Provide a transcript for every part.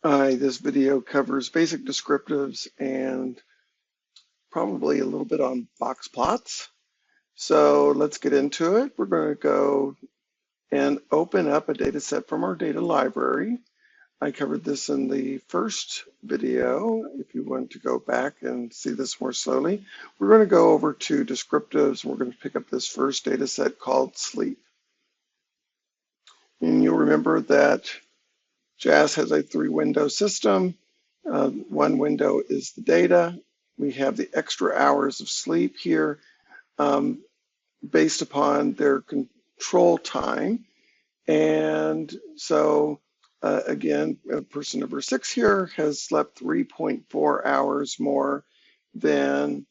Hi, this video covers basic descriptives and probably a little bit on box plots. So let's get into it. We're going to go and open up a data set from our data library. I covered this in the first video. If you want to go back and see this more slowly, we're going to go over to descriptives. We're going to pick up this first data set called sleep. And you'll remember that JASP has a 3-window system. One window is the data. We have the extra hours of sleep here based upon their control time. And so again, person number 6 here has slept 3.4 hours more than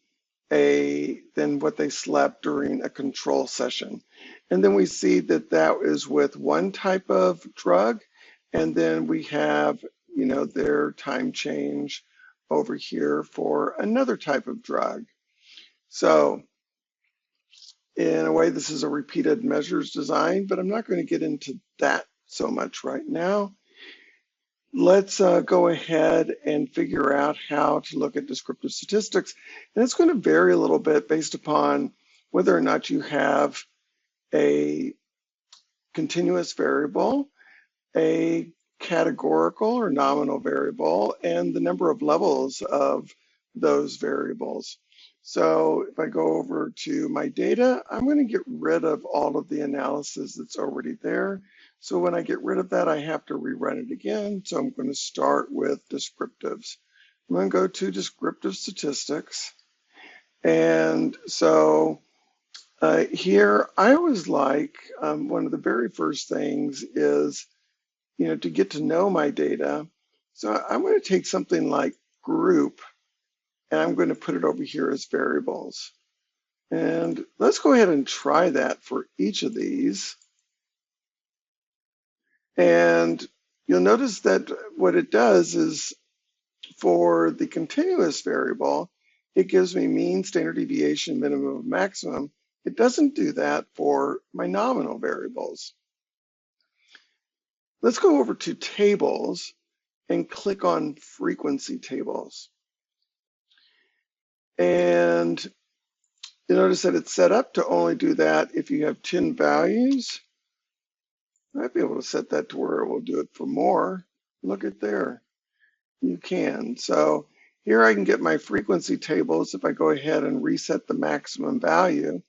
what they slept during a control session. And then we see that that is with one type of drug. And then we have, their time change over here for another type of drug. So in a way, this is a repeated measures design, but I'm not going to get into that so much right now. Let's go ahead and figure out how to look at descriptive statistics. And it's going to vary a little bit based upon whether or not you have a continuous variable, a categorical or nominal variable, and the number of levels of those variables. So if I go over to my data, I'm going to get rid of all of the analysis that's already there. So when I get rid of that, I have to rerun it again. So I'm going to start with descriptives. I'm going to go to descriptive statistics. And so here, I always like one of the very first things is, to get to know my data. So I'm going to take something like group, and I'm going to put it over here as variables. And let's go ahead and try that for each of these. And you'll notice that what it does is for the continuous variable, it gives me mean, standard deviation, minimum, maximum. It doesn't do that for my nominal variables. Let's go over to tables and click on frequency tables. And you notice that it's set up to only do that if you have 10 values. I might be able to set that to where it will do it for more. Look at there. You can. So here I can get my frequency tables if I go ahead and reset the maximum value.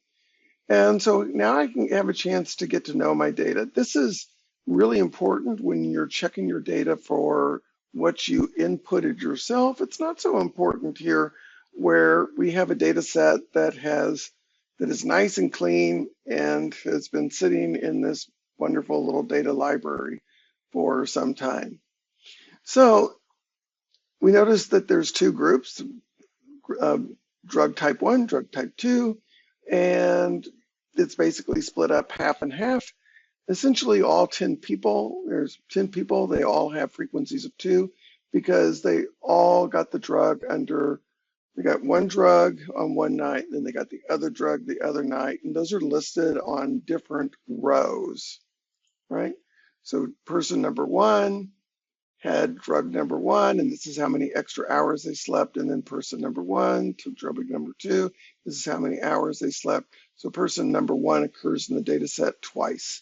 And so now I can have a chance to get to know my data. This is really important when you're checking your data for what you inputted yourself. It's not so important here where we have a data set that is nice and clean and has been sitting in this wonderful little data library for some time. So we notice that there's 2 groups, drug type 1, drug type 2, and it's basically split up half and half. Essentially all 10 people, there's 10 people, they all have frequencies of 2 because they all got the drug they got one drug on one night, then they got the other drug the other night, and those are listed on different rows, right? So person number 1 had drug number 1, and this is how many extra hours they slept, and then person number 1 to drug number 2, this is how many hours they slept. So person number 1 occurs in the data set twice.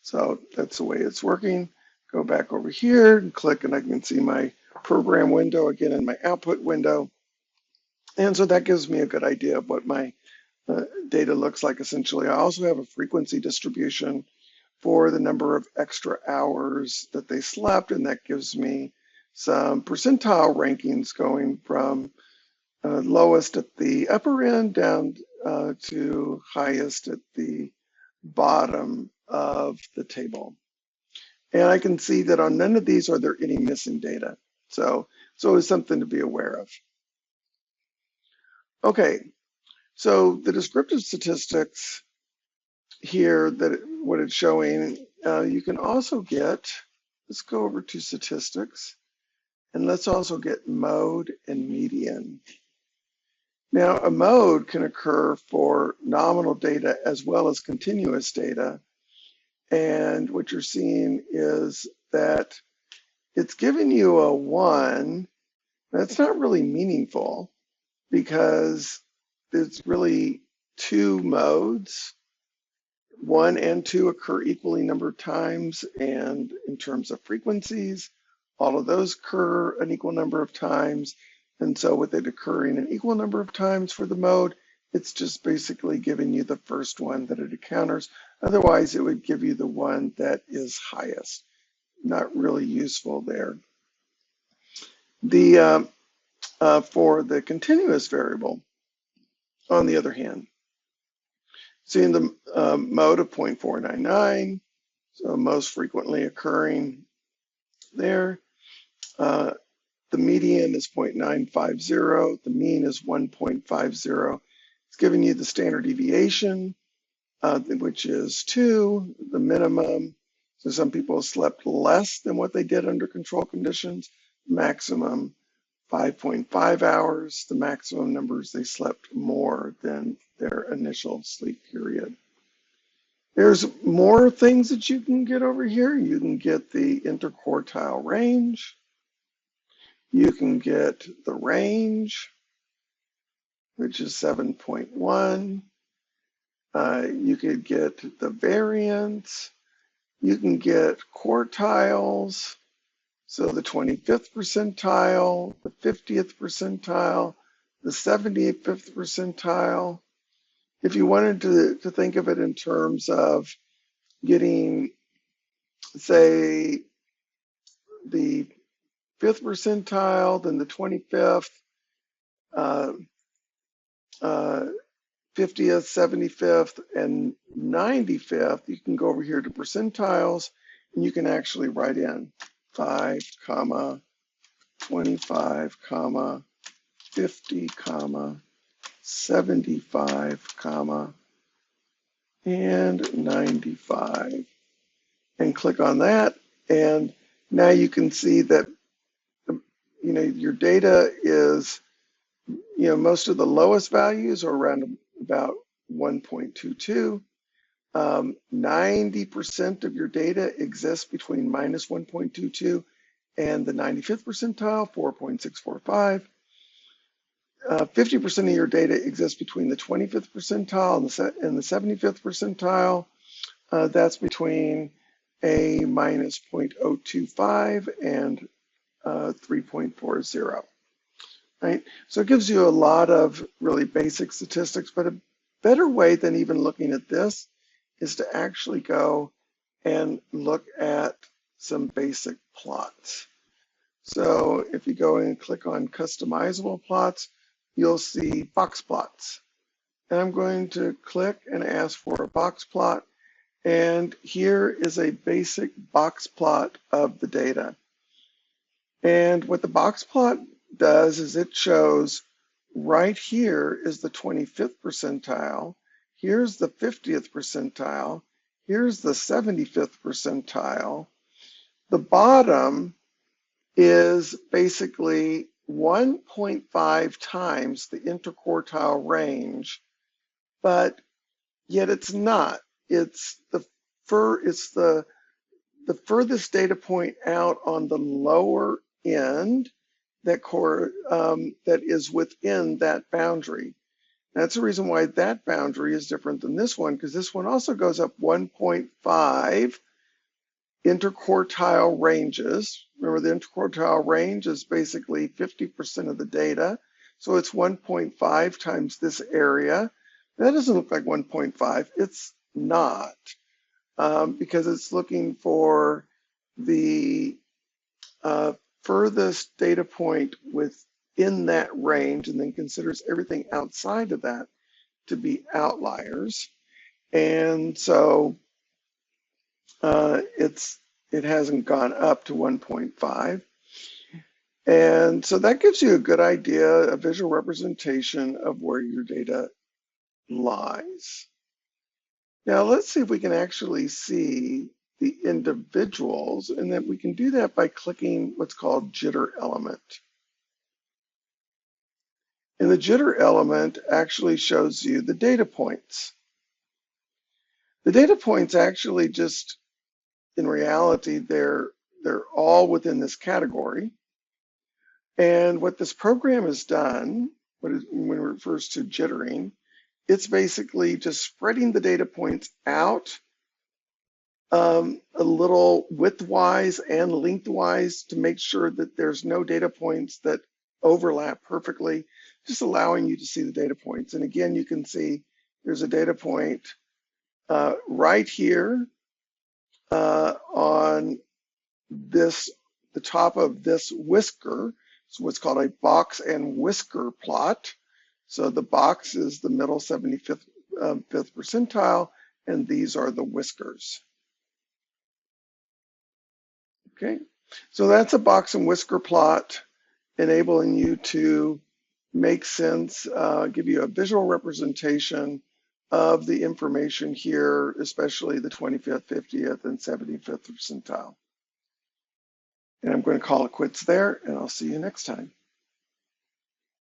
So that's the way it's working. Go back over here and click, and I can see my program window again in my output window. And so that gives me a good idea of what my data looks like essentially. I also have a frequency distribution for the number of extra hours that they slept, and that gives me some percentile rankings going from lowest at the upper end down to highest at the bottom of the table. And I can see that on none of these are there any missing data. So it's always something to be aware of. Okay, so the descriptive statistics here, what it's showing, you can also get, let's go over to statistics, and let's also get mode and median. Now, a mode can occur for nominal data as well as continuous data. And what you're seeing is that it's giving you a 1. That's not really meaningful because there's really two modes. 1 and 2 occur equally number of times, and in terms of frequencies, all of those occur an equal number of times. And so with it occurring an equal number of times for the mode, it's just basically giving you the first one that it encounters. Otherwise, it would give you the one that is highest. Not really useful there. For the continuous variable, on the other hand, seeing the mode of 0.499, so most frequently occurring there. The median is 0.950, the mean is 1.50. It's giving you the standard deviation, which is 2, the minimum. So some people slept less than what they did under control conditions, maximum 5.5 hours, the maximum numbers they slept more than their initial sleep period. There's more things that you can get over here. You can get the interquartile range. You can get the range, which is 7.1. You could get the variance. You can get quartiles. So the 25th percentile, the 50th percentile, the 75th percentile. If you wanted to think of it in terms of getting, say, the 5th percentile, then the 25th, 50th, 75th, and 95th, you can go over here to percentiles, and you can actually write in 5, 25, 50, 75, and 95, and click on that, and now you can see that your data is, most of the lowest values are around about 1.22. 90% of your data exists between minus 1.22 and the 95th percentile, 4.645. 50% of your data exists between the 25th percentile and the 75th percentile. That's between a minus 0.025 and 3.40. Right? So it gives you a lot of really basic statistics, but a better way than even looking at this is to actually go and look at some basic plots. So if you go and click on customizable plots, you'll see box plots. And I'm going to click and ask for a box plot. And here is a basic box plot of the data. And what the box plot does is it shows right here is the 25th percentile. Here's the 50th percentile. Here's the 75th percentile. The bottom is basically 1.5 times the interquartile range, but yet it's not. It's the furthest data point out on the lower end that is within that boundary. That's the reason why that boundary is different than this one, because this one also goes up 1.5 interquartile ranges. Remember, the interquartile range is basically 50% of the data. So it's 1.5 times this area. That doesn't look like 1.5. It's not, because it's looking for the furthest data point within that range and then considers everything outside of that to be outliers. And so it hasn't gone up to 1.5. And so that gives you a good idea, a visual representation of where your data lies. Now let's see if we can actually see the individuals, and then we can do that by clicking what's called jitter element. And the jitter element actually shows you the data points. The data points actually just, in reality, they're they're all within this category. And what this program has done, when it refers to jittering, it's basically just spreading the data points out a little widthwise and lengthwise to make sure that there's no data points that overlap perfectly, just allowing you to see the data points. And again, you can see there's a data point right here on this, the top of this whisker. It's what's called a box and whisker plot. So the box is the middle 75th fifth percentile, and these are the whiskers. Okay, so that's a box and whisker plot, enabling you to make sense, give you a visual representation of the information here, especially the 25th, 50th, and 75th percentile. And I'm going to call it quits there, and I'll see you next time.